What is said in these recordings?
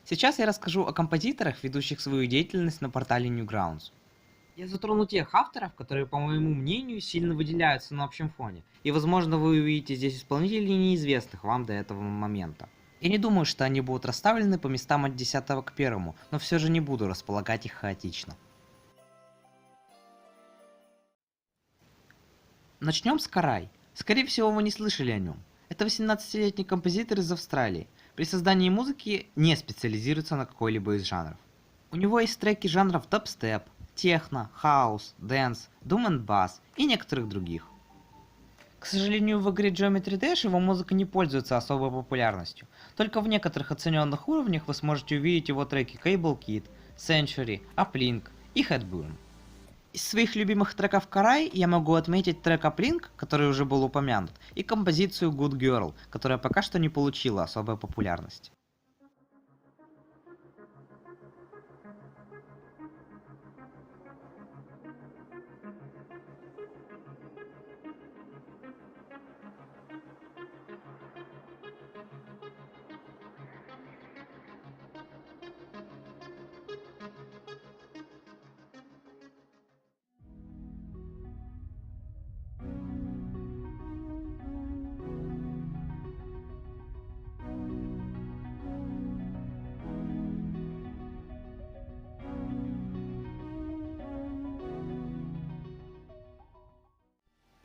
Сейчас я расскажу о композиторах, ведущих свою деятельность на портале Newgrounds. Я затрону тех авторов, которые, по моему мнению, сильно выделяются на общем фоне, и, возможно, вы увидите здесь исполнителей неизвестных вам до этого момента. Я не думаю, что они будут расставлены по местам от 10 к 1, но все же не буду располагать их хаотично. Начнем с Карай. Скорее всего, вы не слышали о нем. Это 18-летний композитор из Австралии. При создании музыки не специализируется на какой-либо из жанров. У него есть треки жанров дабстеп, техно, хаус, дэнс, doom and bass и некоторых других. К сожалению, в игре Geometry Dash его музыка не пользуется особой популярностью. Только в некоторых оцененных уровнях вы сможете увидеть его треки Cable Kid, Century, Uplink и Headburn. Из своих любимых треков Карай я могу отметить трек Uplink, который уже был упомянут, и композицию Good Girl, которая пока что не получила особой популярности.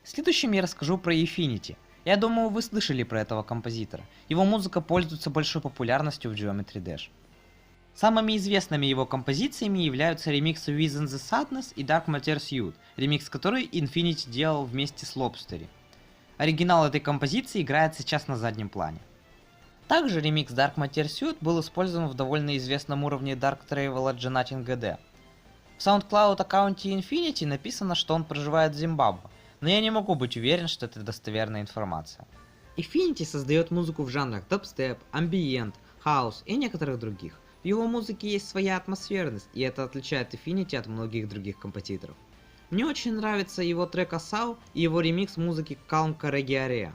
Следующим я расскажу про Efinity. Я думаю, вы слышали про этого композитора. Его музыка пользуется большой популярностью в Geometry Dash. Самыми известными его композициями являются ремиксы Within the Sadness и Dark Matter Suit, ремикс который Infinity делал вместе с Lobstery. Оригинал этой композиции играет сейчас на заднем плане. Также ремикс Dark Matter Suit был использован в довольно известном уровне Dark Travel от Genatin GD. В SoundCloud аккаунте Infinity написано, что он проживает в Зимбабве, но я не могу быть уверен, что это достоверная информация. Infinity создает музыку в жанрах дабстеп, ambient, хаус и некоторых других. В его музыке есть своя атмосферность, и это отличает Infinity от многих других композиторов. Мне очень нравится его трек Asau и его ремикс музыки Calm Carregiarea.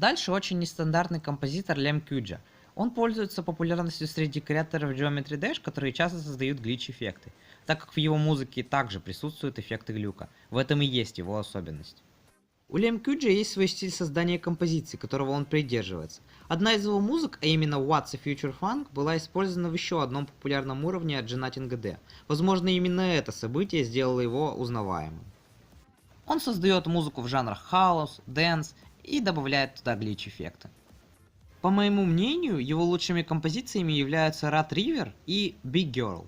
Дальше очень нестандартный композитор Лем Кюджа. Он пользуется популярностью среди креаторов Geometry Dash, которые часто создают глич-эффекты, так как в его музыке также присутствуют эффекты глюка. В этом и есть его особенность. У Лем Кюджа есть свой стиль создания композиций, которого он придерживается. Одна из его музык, а именно What's a Future Funk, была использована в еще одном популярном уровне от Genatin GD. Возможно, именно это событие сделало его узнаваемым. Он создает музыку в жанрах хаус, дэнс и добавляет туда глич-эффекты. По моему мнению, его лучшими композициями являются Rat River и Big Girl.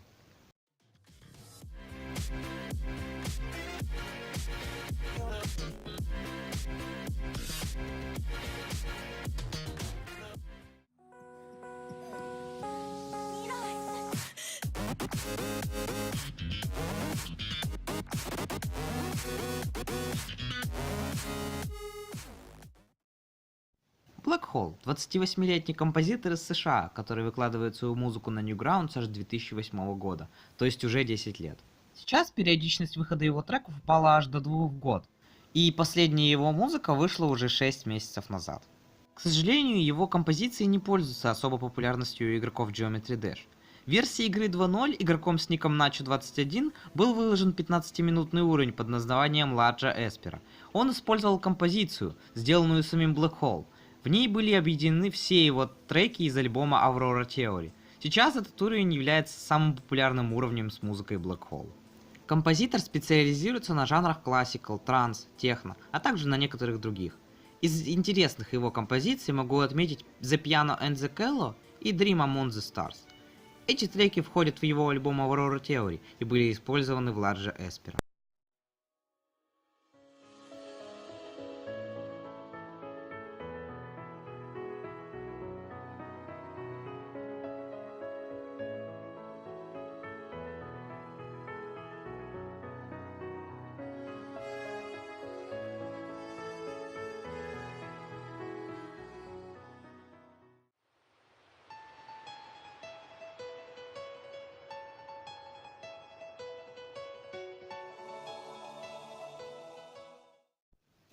Black Hole – 28-летний композитор из США, который выкладывает свою музыку на Newgrounds аж с 2008 года, то есть уже 10 лет. Сейчас периодичность выхода его треков упала аж до 2 в год, и последняя его музыка вышла уже 6 месяцев назад. К сожалению, его композиции не пользуются особой популярностью у игроков Geometry Dash. В версии игры 2.0 игроком с ником Nacho21 был выложен 15-минутный уровень под названием Larger Espera. Он использовал композицию, сделанную самим Black Hole. В ней были объединены все его треки из альбома Aurora Theory. Сейчас этот уровень является самым популярным уровнем с музыкой Black Hole. Композитор специализируется на жанрах классикал, транс, техно, а также на некоторых других. Из интересных его композиций могу отметить The Piano and the Cello и Dream Among the Stars. Эти треки входят в его альбом Aurora Theory и были использованы в Larger Espera.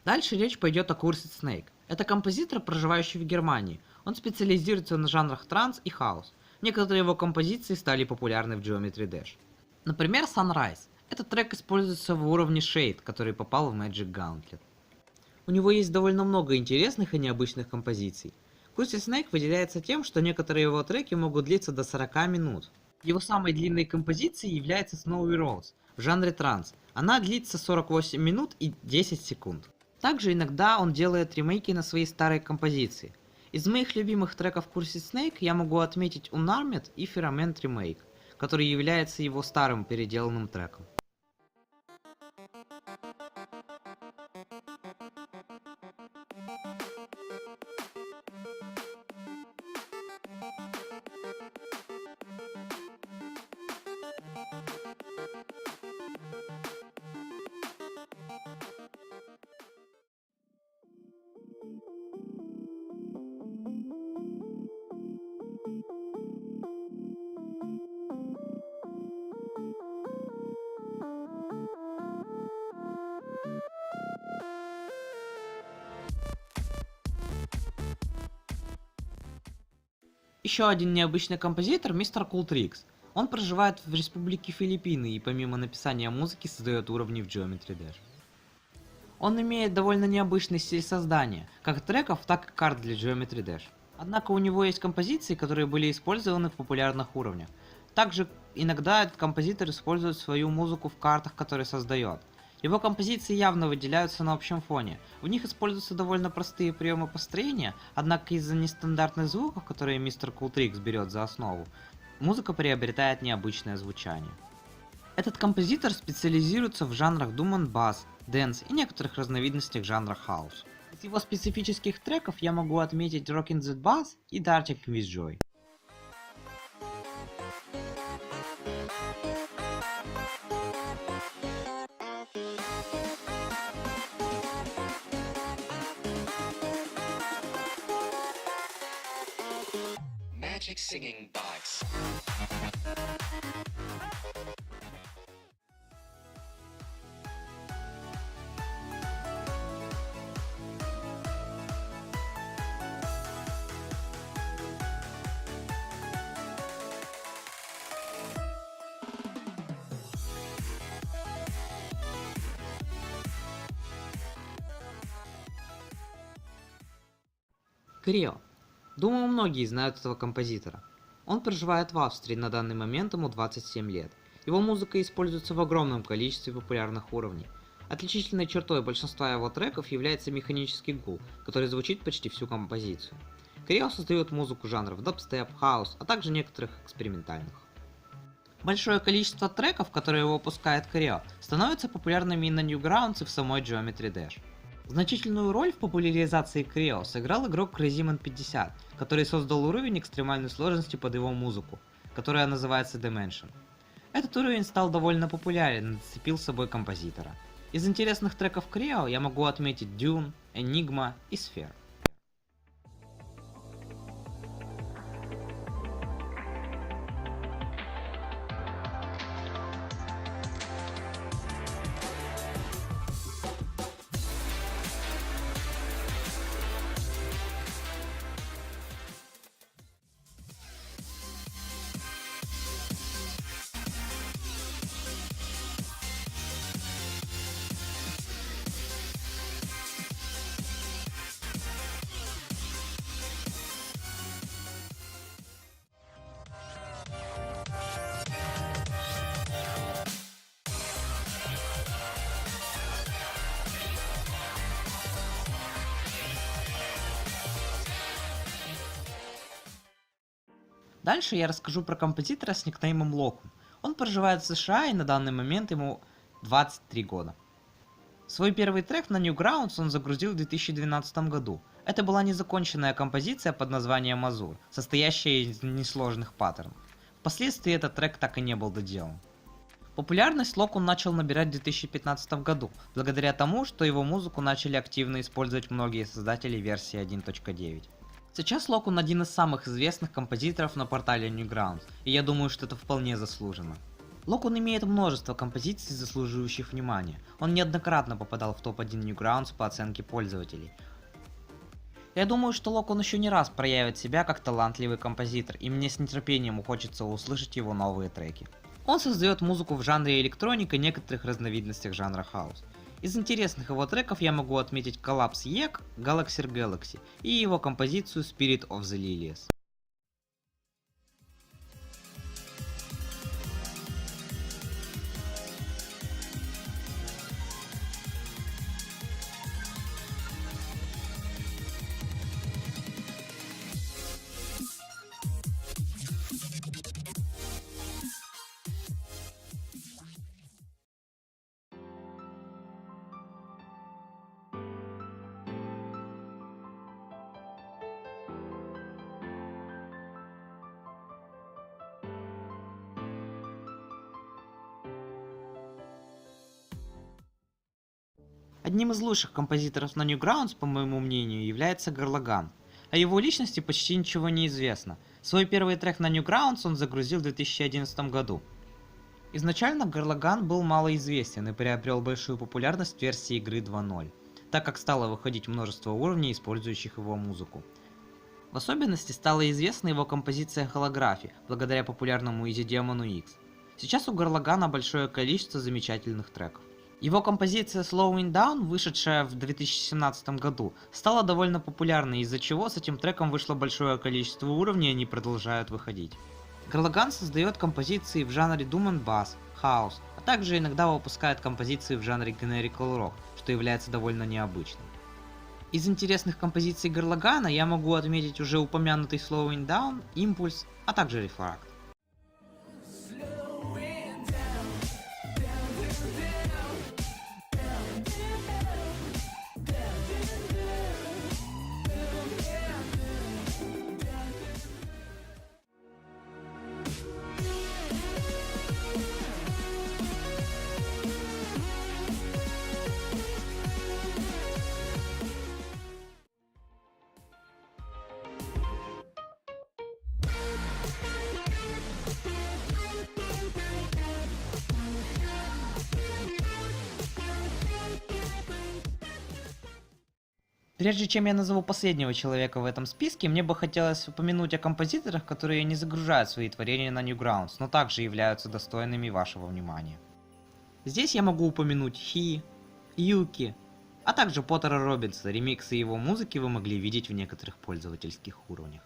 Дальше речь пойдет о Курсе Снейк. Это композитор, проживающий в Германии. Он специализируется на жанрах транс и хаус. Некоторые его композиции стали популярны в Geometry Dash. Например, Sunrise. Этот трек используется в уровне Shade, который попал в Magic Gauntlet. У него есть довольно много интересных и необычных композиций. Курси Снейк выделяется тем, что некоторые его треки могут длиться до 40 минут. Его самой длинной композицией является Snowy Rose в жанре транс. Она длится 48 минут и 10 секунд. Также иногда он делает ремейки на свои старые композиции. Из моих любимых треков Курси Снейк я могу отметить Unarmed и Firmament Remake, который является его старым переделанным треком. Еще один необычный композитор — мистер Cool Tricks. Он проживает в Республике Филиппины и помимо написания музыки создает уровни в Geometry Dash. Он имеет довольно необычный стиль создания, как треков, так и карт для Geometry Dash. Однако у него есть композиции, которые были использованы в популярных уровнях. Также иногда этот композитор использует свою музыку в картах, которые создает. Его композиции явно выделяются на общем фоне. В них используются довольно простые приемы построения, однако из-за нестандартных звуков, которые мистер Cool Tricks берет за основу, музыка приобретает необычное звучание. Этот композитор специализируется в жанрах Doom and Bass, Dance и некоторых разновидностях жанра House. Из его специфических треков я могу отметить Rockin' That Bass и Darting With Joy. Magic Singing Box. Крио. Думаю, многие знают этого композитора. Он проживает в Австрии, на данный момент ему 27 лет. Его музыка используется в огромном количестве популярных уровней. Отличительной чертой большинства его треков является механический гул, который звучит почти всю композицию. Крио создает музыку жанров дабстеп, хаус, а также некоторых экспериментальных. Большое количество треков, которые выпускает Крио, становятся популярными и на Newgrounds и в самой Geometry Dash. Значительную роль в популяризации Крио сыграл игрок Crazyman 50, который создал уровень экстремальной сложности под его музыку, которая называется Dimension. Этот уровень стал довольно популярен и зацепил с собой композитора. Из интересных треков Крио я могу отметить Dune, Enigma и Sphere. Дальше я расскажу про композитора с никнеймом Локум. Он проживает в США и на данный момент ему 23 года. Свой первый трек на Newgrounds он загрузил в 2012 году. Это была незаконченная композиция под названием Azure, состоящая из несложных паттернов. Впоследствии этот трек так и не был доделан. Популярность Локум начал набирать в 2015 году, благодаря тому, что его музыку начали активно использовать многие создатели версии 1.9. Сейчас Локун один из самых известных композиторов на портале Newgrounds, и я думаю, что это вполне заслуженно. Локун имеет множество композиций, заслуживающих внимания. Он неоднократно попадал в топ-1 Newgrounds по оценке пользователей. Я думаю, что Локун еще не раз проявит себя как талантливый композитор, и мне с нетерпением хочется услышать его новые треки. Он создает музыку в жанре электроника и некоторых разновидностях жанра хаус. Из интересных его треков я могу отметить коллапс Yek, Galaxy и его композицию Spirit of the Lilies. Одним из лучших композиторов на Newgrounds, по моему мнению, является Горлаган. О его личности почти ничего не известно. Свой первый трек на Newgrounds он загрузил в 2011 году. Изначально Горлаган был малоизвестен и приобрел большую популярность в версии игры 2.0, так как стало выходить множество уровней, использующих его музыку. В особенности стала известна его композиция Holography, благодаря популярному Easy Demon X. Сейчас у Горлагана большое количество замечательных треков. Его композиция Slowing Down, вышедшая в 2017 году, стала довольно популярной, из-за чего с этим треком вышло большое количество уровней, и они продолжают выходить. Горлаган создает композиции в жанре Doom and Bass, House, а также иногда выпускает композиции в жанре Generical Rock, что является довольно необычным. Из интересных композиций Горлагана я могу отметить уже упомянутый Slowing Down, Impulse, а также Refract. Прежде чем я назову последнего человека в этом списке, мне бы хотелось упомянуть о композиторах, которые не загружают свои творения на Newgrounds, но также являются достойными вашего внимания. Здесь я могу упомянуть Хи, Юки, а также Поттера Робинса. Ремиксы его музыки вы могли видеть в некоторых пользовательских уровнях.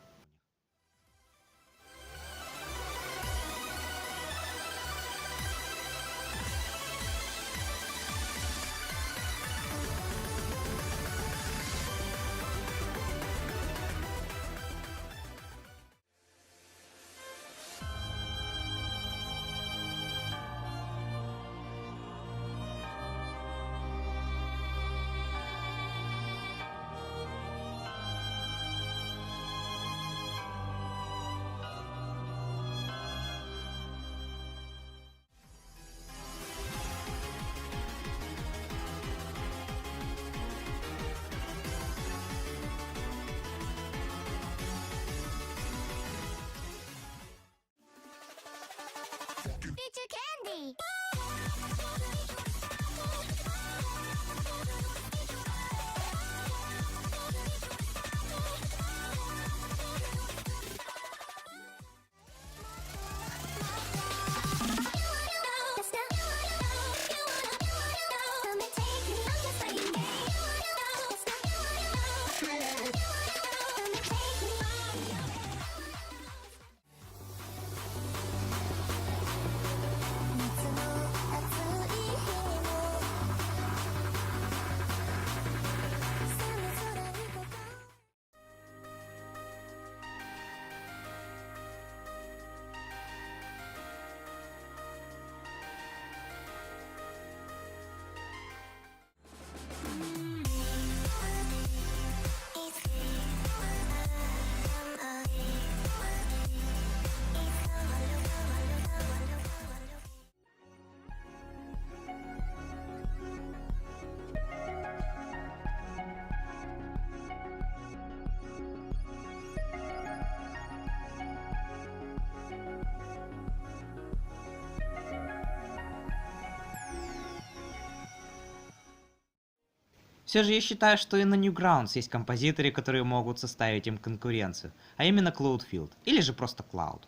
Все же я считаю, что и на Newgrounds есть композиторы, которые могут составить им конкуренцию, а именно Cloudfield, или же просто Cloud.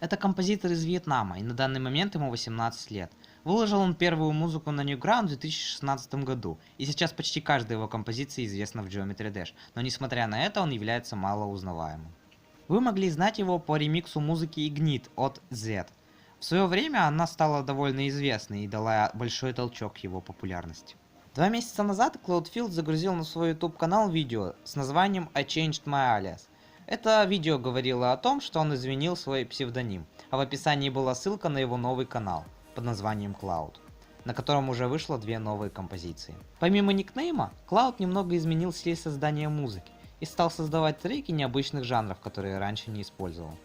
Это композитор из Вьетнама, и на данный момент ему 18 лет. Выложил он первую музыку на Newgrounds в 2016 году, и сейчас почти каждая его композиция известна в Geometry Dash, но несмотря на это он является малоузнаваемым. Вы могли знать его по ремиксу музыки Ignite от Z. В свое время она стала довольно известной и дала большой толчок его популярности. 2 месяца назад Cloudfield загрузил на свой YouTube канал видео с названием I Changed My Alias. Это видео говорило о том, что он изменил свой псевдоним, а в описании была ссылка на его новый канал под названием Cloud, на котором уже вышло 2 новые композиции. Помимо никнейма, Cloud немного изменил стиль создания музыки и стал создавать треки необычных жанров, которые раньше не использовал.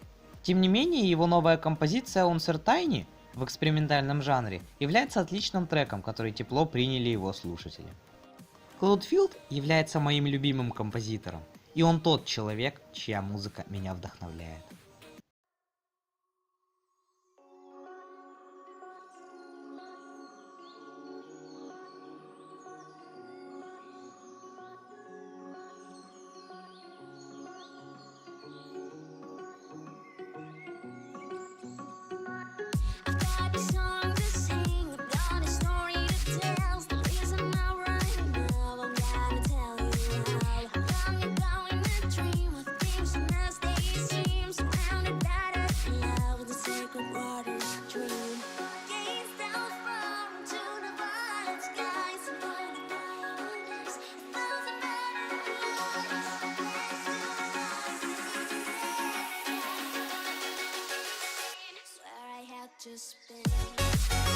Тем не менее, его новая композиция Uncertainty в экспериментальном жанре является отличным треком, который тепло приняли его слушатели. Cloudfield является моим любимым композитором, и он тот человек, чья музыка меня вдохновляет. Got a song to sing, got a story to tell. Listen now, right now, I'm gonna tell you how. I'm going to dream of things as they seem. Surrounded by the love, the sacred waters dream. Gaze down from to the violet skies, and all the diamonds, thousand butterflies. Swear I had to spin.